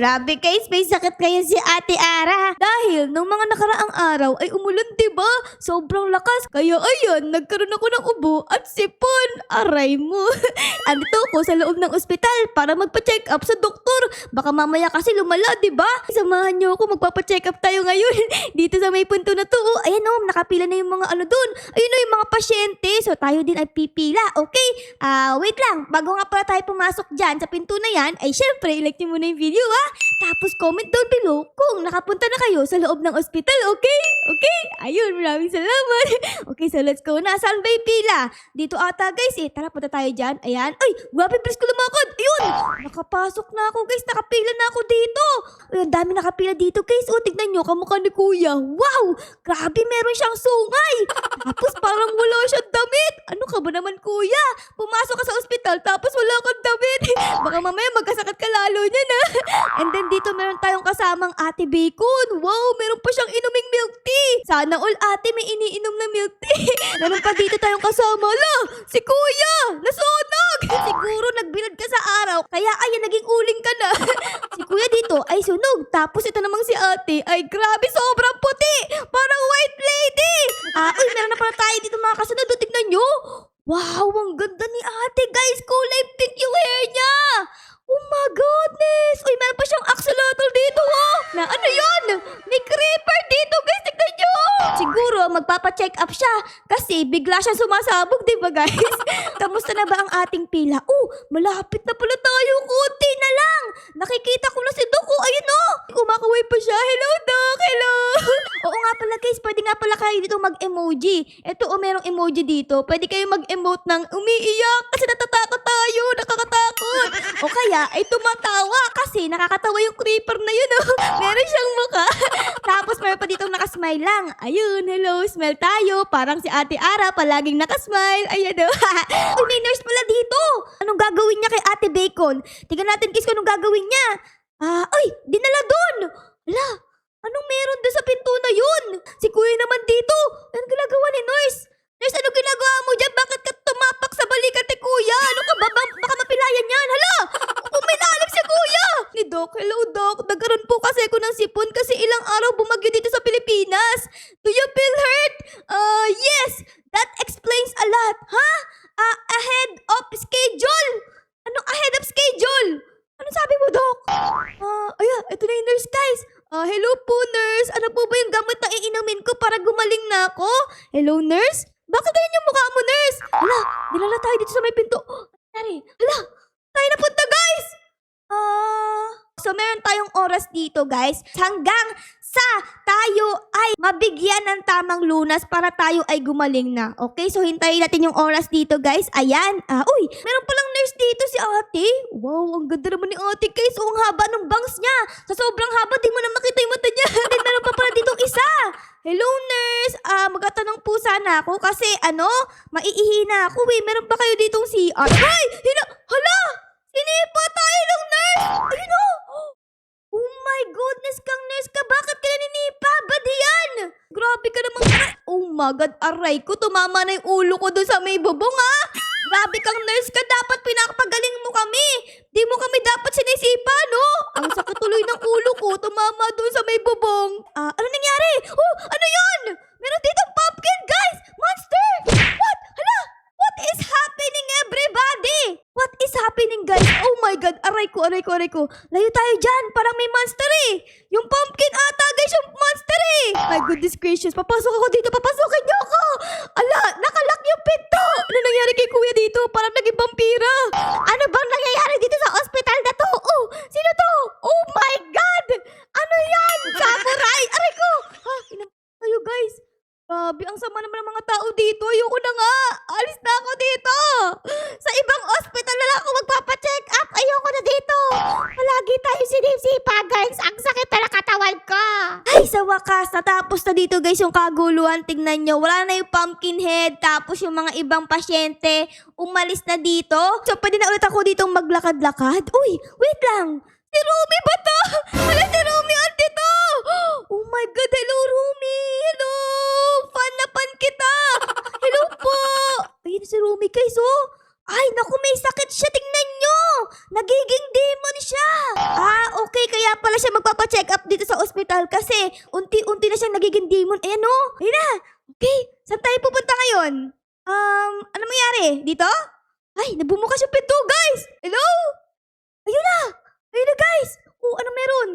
Grabe guys, may sakit kayo si Ate Ara. Dahil nung mga nakaraang araw ay umulan, diba? Sobrang lakas. Kaya ayan, nagkaroon ako ng ubo at sipon. Aray mo. Andito ako sa loob ng ospital para magpa-check up sa doktor. Baka mamaya kasi lumala, diba? Samahan niyo ako, magpapa-check up tayo ngayon. Dito sa may punto na to. Oh, ayan oh, nakapila na yung mga ano dun. Ayun oh, yung mga pasyente. So tayo din ay pipila, okay? Wait lang. Bago nga pala tayo pumasok dyan sa pinto na yan, ay syempre, i-like niyo muna yung video ha. Tapos comment down below kung nakapunta na kayo sa loob ng ospital, okay? Okay? Ayun, maraming salamat. Okay, so let's go na. Saan ba yung pila? Dito ata guys eh. Tara, punta tayo dyan. Ayan. Ay, grabe, bilis ko lumakad. Ayun! Nakapasok na ako guys. Nakapila na ako dito. Ayun, dami nakapila dito guys. O, tignan nyo, kamukha ni Kuya. Wow! Grabe, meron siyang sungay. Tapos parang wala siyang damit. Ano ka ba naman Kuya? Pumasok ka sa ospital tapos wala kang damit. Baka mamaya magkasakit ka lalo niyan ha. And then dito meron tayong kasamang Ate Bacon. Wow, meron pa siyang inuming milk tea. Sana all ate may iniinom na milk tea. Meron pa dito tayong kasama. La, si Kuya, nasunog. Siguro nagbilad ka sa araw, kaya ayan, naging uling ka na. Si Kuya dito ay sunog. Tapos ito namang si ate, ay grabe, sobrang puti. Parang white lady. Uy, meron na pala tayo dito mga kasunod. Tignan nyo. Wow, ang ganda ni ate guys. Kulay pink yung hair niya. Oh my goodness. Uy, meron pa siyang axolotl dito oh. Na ano yun? May creeper dito guys. Tignan nyo. Siguro magpapa-check up siya kasi bigla siya sumasabog, diba guys? Kamusta na ba ang ating pila? Oh, malapit na pala tayo. Kunti na lang. Nakikita ko na si Doc. Oh, ayun oh. Kumakaway pa siya. Hello Doc. Hello. Oo nga pala guys. Pwede nga pala kayo dito mag-emoji. Ito oh, merong emoji dito. Pwede kayo mag-emote ng umiiyak kasi natatakot tayo. Nakakatakot. O kaya ay tumatawa kasi nakakatawa yung creeper na yun oh. Meron siyang mukha. Tapos meron pa ditong nakasmile lang. Ayun, hello, smile tayo. Parang si Ate Ara palaging nakasmile. Ayan oh. Uy, may nurse pala dito. Anong gagawin niya kay Ate Bacon? Tingnan natin guys kung anong gagawin niya. Ay, dinala dun. Ala, anong meron doon sa pinto na yun? Si Kuya naman dito. Anong ginagawa ni nurse? Nurse, anong ginagawa mo dyan? Bakit ka tumapak sa balikat ni Kuya? Ano ka ba? Baka mapilayan yan. Hala! Umilalim si Kuya! Ni Doc, hello Doc. Nagkaroon po kasi ako ng sipon kasi ilang araw bumagyo dito sa Pilipinas. Do you feel hurt? Yes. That explains a lot. Ha? Ahead of schedule. Anong ahead of schedule? Anong sabi mo, Doc? Ayan, ito na yung nurse, guys. Hello po, nurse. Ano po ba yung gamot na iinumin ko para gumaling na ako? Hello, nurse? Bakit ganyan yung mukha mo, nurse? Hala, nilala tayo dito sa may pinto. Hala, tayo napunta, guys! So meron tayong oras dito guys hanggang sa tayo ay mabigyan ng tamang lunas para tayo ay gumaling na. Okay, so hintayin natin yung oras dito guys. Ayan, uy, meron palang nurse dito si ate. Wow, ang ganda naman ni ate guys. Ang haba ng bangs niya. Sa sobrang haba, di mo na makita yung mata niya. Then meron pa pala ditong isa. Hello nurse, magtatanong po sana ako kasi maiihi na ako eh. Meron pa kayo ditong CR? Ay, hala! Sinipa tayo ng nurse! Ayun o! Oh my goodness kang nurse ka! Bakit ka naninipa? Ba't yan? Grabe ka naman. Oh my God, aray ko. Tumama na yung ulo ko doon sa may bubong ha! Grabe kang nurse ka. Dapat pinakapagaling mo kami. Di mo kami dapat sinisipa, no? Ang sakit tuloy ng ulo ko. Tumama doon sa may bubong. Ano nangyari? Oh, ano yun? Meron ditong pumpkin, guys! Monster! What? Hala! What is happening, everybody? What is happening, guys? Oh my God, aray ko. Layo tayo dyan, parang may monster eh. Yung pumpkin ata, guys, yung monster eh. My goodness gracious, papasok ako dito, papasukin niyo ako. Ala, nakalak yung pinto. Ano nangyari kay Kuya dito? Parang naging vampira. Ano bang nangyayari dito sa ospital na to? Oh, sino to? Oh my God! Ano yan? Samurai! Aray ko! Kayo guys. Grabe, ang sama naman ng mga tao dito. Ayoko na nga. Alis na ako dito. Sa ibang ospital na lang ako magpapacheck up. Ayoko na dito. Palagi tayo sinisipa, guys. Ang sakit na katawan ko. Ay, sa wakas, natapos na dito, guys, yung kaguluhan. Tingnan nyo. Wala na yung pumpkin head. Tapos yung mga ibang pasyente, umalis na dito. So, pwede na ulit ako ditong maglakad-lakad. Uy, wait lang. Si Rumi ba to? Hala, si Rumi ante to. Oh my God, hello Rumi. Hello. Fan na fan kita. Hello po. Ayun si Rumi guys oh. Ay naku, may sakit siya. Tingnan nyo. Nagiging demon siya. Okay, kaya kaya pala siya magpapacheck up dito sa ospital kasi unti-unti na siyang nagiging demon. Ayan o. Ayun na. Okay, saan tayo pupunta ngayon? Ano mangyari? Dito? Ay, nabumukas yung pinto, guys! Hello? Ayun na! Ayun na, guys! Oh, ano meron?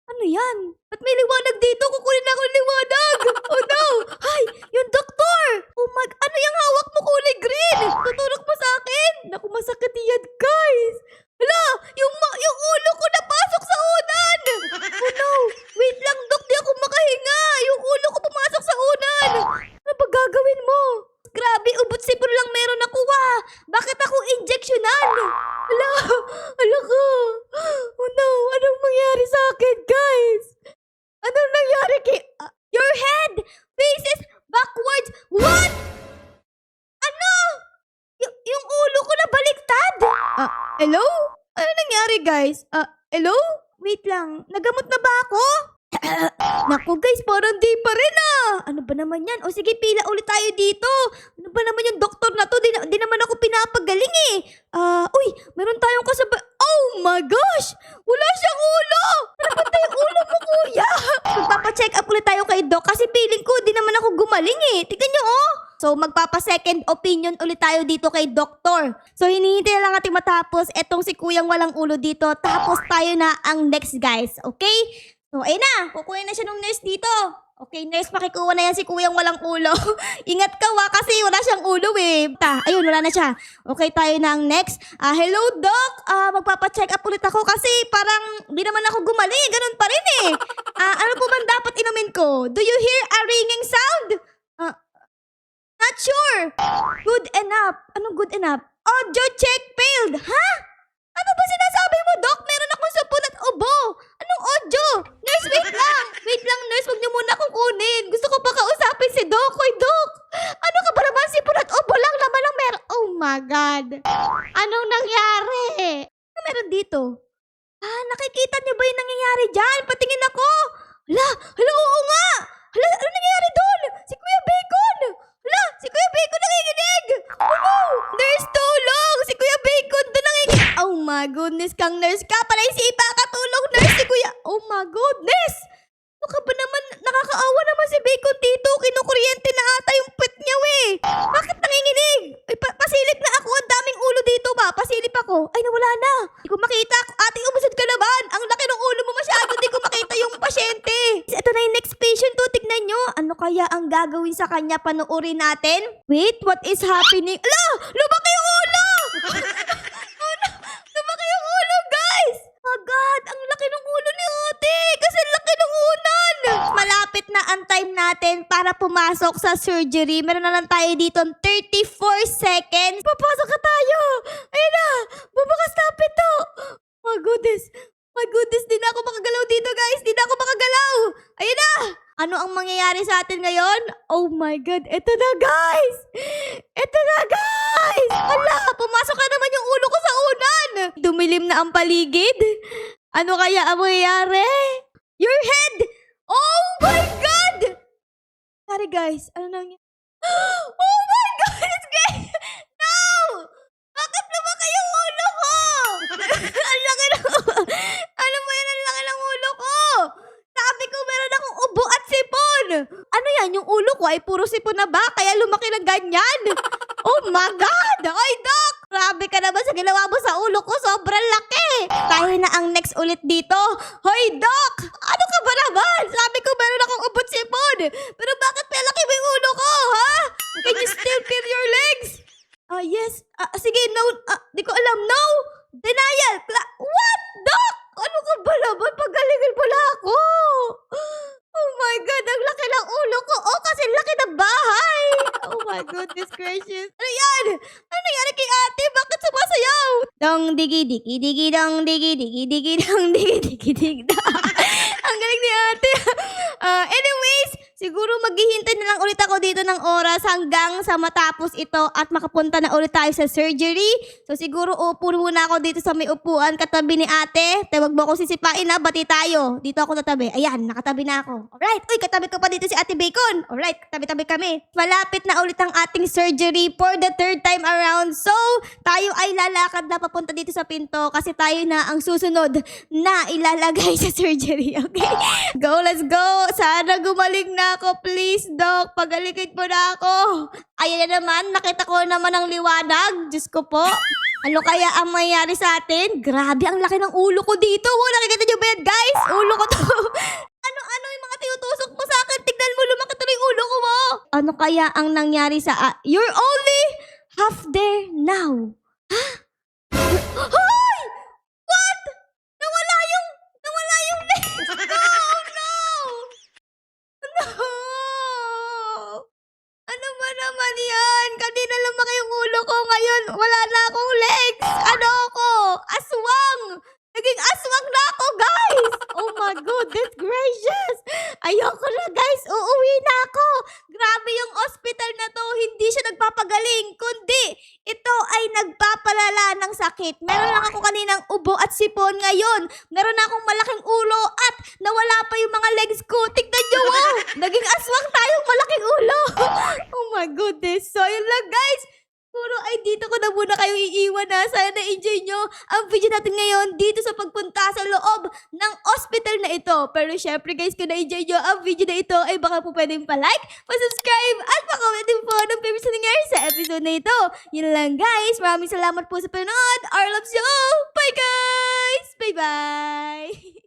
Ano yan? Ba't may liwanag dito? Kukunin ako ng liwanag! Oh no! Ay! Yung doktor! Oh my... Ano yung hawak mo kulay green? Tuturok mo sa akin? Naku, masakit yan, guys! Hala! Yung ulo ko napasok sa unan! Oh no! Wait lang, dok! Di ako makahinga! Yung ulo ko pumasok sa unan! Ano ba gagawin mo? Grabe, ubot sipon lang meron ako Bakit ako injectionan? Hala! Hala ko! Oh no! Anong mangyari sa akin, guys? Anong nangyari kay... your head faces backwards. What? Ano? Yung ulo ko na baliktad? Hello? Ano nangyari, guys? Hello? Wait lang. Nagamot na ba ako? Naku, guys, parang di pa rin Ano ba naman yan? O sige, pila ulit tayo dito. Ano ba naman yung doktor na to? Di naman ako pinapagaling eh. Uy, meron tayong kasabay. Oh my gosh! Wala siyang ulo! Napunta yung ulo mo, kuya! Magpapacheck up ulit tayo kay Doc kasi feeling ko di naman ako gumaling eh. Tignan nyo oh! So, magpapa-second opinion ulit tayo dito kay Doktor. So, hinihintay na lang natin matapos etong si Kuyang walang ulo dito. Tapos tayo na ang next, guys. Okay? So, ayun na. Kukunin na siya ng nurse dito. Okay, nurse, makikuha na yan si Kuyang walang ulo. Ingat ka kasi wala siyang ulo eh. Ayun, wala na siya. Okay, tayo na ang next. Hello, Doc. Magpapacheck up ulit ako kasi parang di naman ako gumaling. Ganun pa rin eh. Ano po bang dapat inumin ko? Do you hear a ringing sound? Not sure. Good enough. Anong good enough? Audio check failed. Ha? Ano ba sinasabi mo, Doc? Meron akong sapon at ubo. Anong audio? Nurse, wait lang. Wait lang, nurse. Huwag niyo muna akong kunin. Gusto ko pa kausapin si Doc. Hoy, Doc. Ano ka ba naman? Sipon at ubo lang naman ang meron. Oh my God. Anong nangyari? Ano meron dito? Nakikita niyo ba yung nangyayari dyan? Patingin ako. Hala, oo nga. Hala, ano nangyayari doon? Si Kuya Bacon. Hala, si Kuya Bacon nanginginig. Oh no. Nurse, tulong. Si Kuya Bacon doon nanginginig. Oh my goodness, kang nurse ka. Palay si Ipa katulong nurse si Kuya. Oh my goodness. Ano ka ba naman? Nakakaawa naman si Bacon dito. Kinukuryente na ata yung pet niya eh. Bakit nanginginig? Ay, pasilip na ako. Ang daming ulo dito ba? Pasilip ako. Ay, nawala na. Hindi ko makita. Ate, umusad ka naman. Ang laki ng ulo mo masyado. Hindi ko makita yung pasyente. Ito na yung next patient to. Tignan nyo. Ano kaya ang gagawin sa kanya? Panuorin natin. Wait, what is happening? Ala! Lumaki yung ulo! Lumaki yung ulo, guys! Oh God, ang laki ng ulo ni ate. Kasi laki ng unan. Malapit na ang time natin para pumasok sa surgery. Meron na lang tayo dito 34 seconds. Papasok ka tayo. Ayun na. Bubukas na ang pinto. My goodness. My goodness. Di na ako makagalaw dito, guys. Di na ako makagalaw. Ayun na. Ano ang mangyayari sa atin ngayon? Oh my God. Ito na, guys. Ito na, guys. Hala, pumasok na naman yung ulo ko sa unan. Dumilim na ang paligid. Ano kaya ang mangyayari? Your head. Oh my God. Sorry, guys. Ano nangyayari? Oh my God. It's great. No. Bakit lumaki yung ulo ko? Ang laki ng... Ano mo yan? Ang laki ng ulo ko. Sabi ko meron akong ubo at sipon. Ano yan? Yung ulo ko ay puro sipon na ba? Kaya lumaki ng ganyan. Oh my God! Ay, Doc! Grabe ka naman sa ginawa mo sa ulo ko. Sobrang laki. Tayo na ang next ulit dito. Hoy, Doc! Ano ka ba naman? Sabi ko meron akong ubo at sipon. Pero bakit palaki mo yung ulo ko, ha? Can you still feel your legs? Yes. Sige, no. Di ko alam. No. Denial. What? Doc? Ano ka ba naman? Pagalingin pala ako. Oh my God, ang laki ng ulo ko. Oh, kasi laki ng bahay. Oh my goodness gracious. Ano yan? Ano nangyari kay ate? Bakit sumasayaw? Dong digi digi digi dong digi digi digi dong digi digi digi dong. Ang galing ni ate. Anyways, Siguro maghihintay na lang ulit ako dito ng oras hanggang sa matapos ito at makapunta na ulit tayo sa surgery. So siguro upo muna ako dito sa may upuan katabi ni ate. Tawag mo ako sisipain na, bati tayo. Dito ako tatabi. Ayan, nakatabi na ako. Alright, uy, katabi ko pa dito si Ate Bacon. Alright, tabi-tabi kami. Malapit na ulit ang ating surgery for the third time around. So, tayo ay lalakad na papunta dito sa pinto kasi tayo na ang susunod na ilalagay sa surgery. Okay? Go, let's go. Sana gumaling na ako. Please, Doc. Pagalikid mo na ako. Ayan na naman. Nakita ko naman ang liwanag. Diyos ko po. Ano kaya ang mayayari sa atin? Grabe, ang laki ng ulo ko dito. Oh, nakikita niyo ba yan, guys? Ulo ko to. Ano yung mga tinutusok mo sa akin? Tignan mo, lumaki tuloy yung ulo ko mo. Ano kaya ang nangyari sa... You're only half there now. Ha? Hoy! What? Nawala yung legs ko! Oh, no! No! Ano ba naman yan? Kanina lumaki yung ulo ko. Ngayon, wala na akong legs. Ano ako? Aswang! Naging aswang na ako, guys! Oh my goodness gracious! Ayoko na, guys. Uuwi na ako. Grabe yung hospital na to. Hindi siya nagpapagaling, kundi ito ay nagpapalala ng sakit. Meron lang ako kaninang ubo at sipon. Ngayon, meron na akong malaking ulo at nawala pa yung mga legs ko. Tignan nyo, wow! Naging aswang tayong malaking ulo. Oh my goodness. So, yun lang, guys. Puro ay dito ko na muna kayo iiwan na. Sana na-enjoy nyo ang video natin ngayon dito sa pagpunta sa loob ng hospital na ito. Pero syempre guys, kung na-enjoy nyo ang video na ito, ay baka po pwedeng pa-like, pa-subscribe, at pa-comment din po ng favorite sa nangyari sa episode na ito. Yun lang guys. Maraming salamat po sa panonood. Our loves you all. Bye guys! Bye-bye!